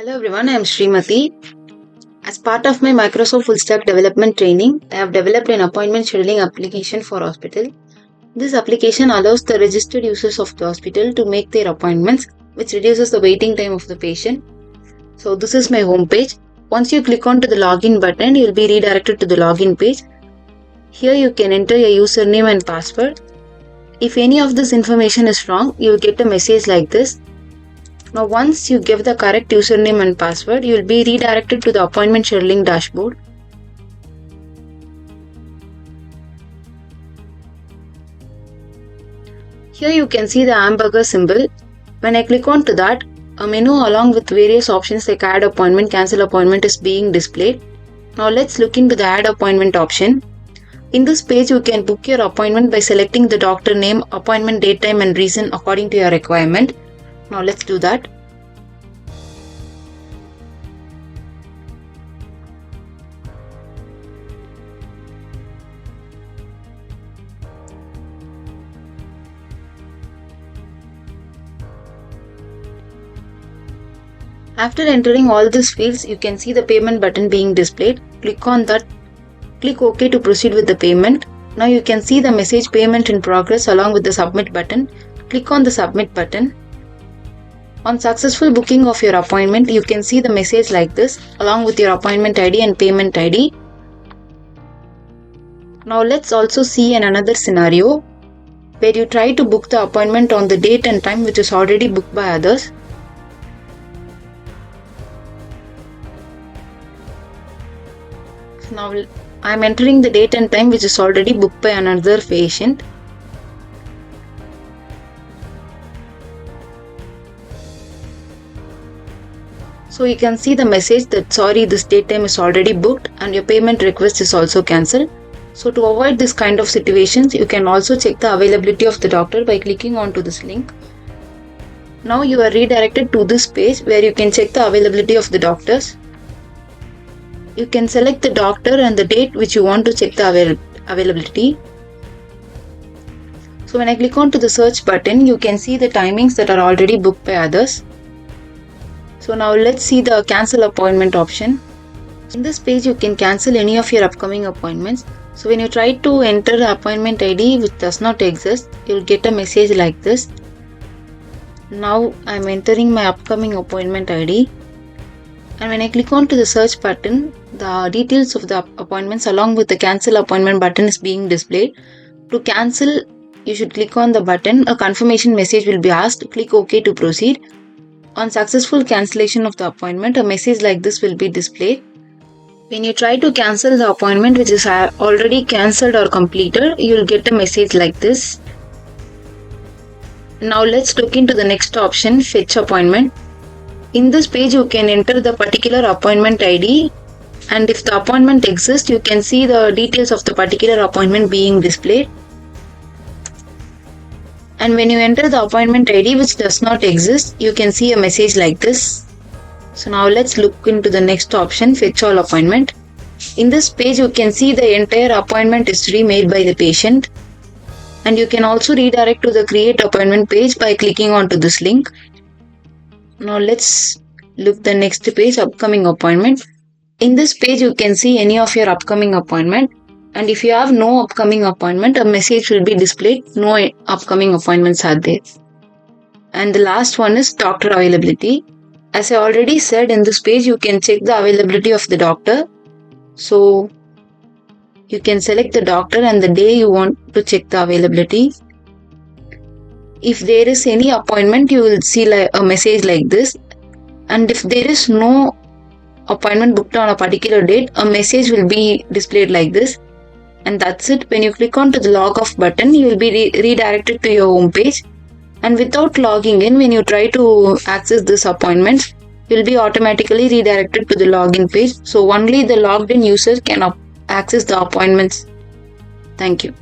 Hello everyone, I am Srimati. As part of my Microsoft Full Stack Development training, I have developed an appointment scheduling application for hospital. This application allows the registered users of the hospital to make their appointments, which reduces the waiting time of the patient. So this is my home page. Once you click on to the login button, you will be redirected to the login page. Here you can enter your username and password. If any of this information is wrong, you will get a message like this. Now once you give the correct username and password, you will be redirected to the appointment scheduling dashboard. Here you can see the hamburger symbol. When I click on to that, a menu along with various options like add appointment, cancel appointment is being displayed. Now let's look into the add appointment option. In this page, you can book your appointment by selecting the doctor name, appointment date, time and reason according to your requirement. Now let's do that. After entering all these fields, you can see the payment button being displayed. Click on that. Click OK to proceed with the payment. Now you can see the message payment in progress along with the submit button. Click on the submit button. On successful booking of your appointment, you can see the message like this along with your appointment ID and payment ID. Now let's also see another scenario where you try to book the appointment on the date and time which is already booked by others. Now I am entering the date and time which is already booked by another patient. So you can see the message that sorry, this date time is already booked and your payment request is also cancelled. So to avoid this kind of situations, you can also check the availability of the doctor by clicking onto this link. Now you are redirected to this page where you can check the availability of the doctors. You can select the doctor and the date which you want to check the availability. So when I click on to the search button, you can see the timings that are already booked by others. So now let's see the cancel appointment option. In this page, you can cancel any of your upcoming appointments. So when you try to enter the appointment ID which does not exist, you'll get a message like this. Now I'm entering my upcoming appointment ID. And when I click on to the search button, the details of the appointments along with the cancel appointment button is being displayed. To cancel, you should click on the button. A confirmation message will be asked. Click OK to proceed. On successful cancellation of the appointment, a message like this will be displayed. When you try to cancel the appointment which is already cancelled or completed, you will get a message like this. Now let's look into the next option, fetch appointment. In this page, you can enter the particular appointment ID, and if the appointment exists, you can see the details of the particular appointment being displayed. And when you enter the appointment ID which does not exist, you can see a message like this. So now let's look into the next option, fetch all appointment. In this page, you can see the entire appointment history made by the patient. And you can also redirect to the create appointment page by clicking onto this link. Now let's look the next page, upcoming appointment. In this page, you can see any of your upcoming appointment. And if you have no upcoming appointment, a message will be displayed, no upcoming appointments are there. And the last one is doctor availability. As I already said, in this page, you can check the availability of the doctor. So you can select the doctor and the day you want to check the availability. If there is any appointment, you will see like a message like this. And if there is no appointment booked on a particular date, a message will be displayed like this. And that's it. When you click on to the log off button, you will be redirected to your home page. And without logging in, when you try to access this appointment, you will be automatically redirected to the login page. So only the logged in user can access the appointments. Thank you.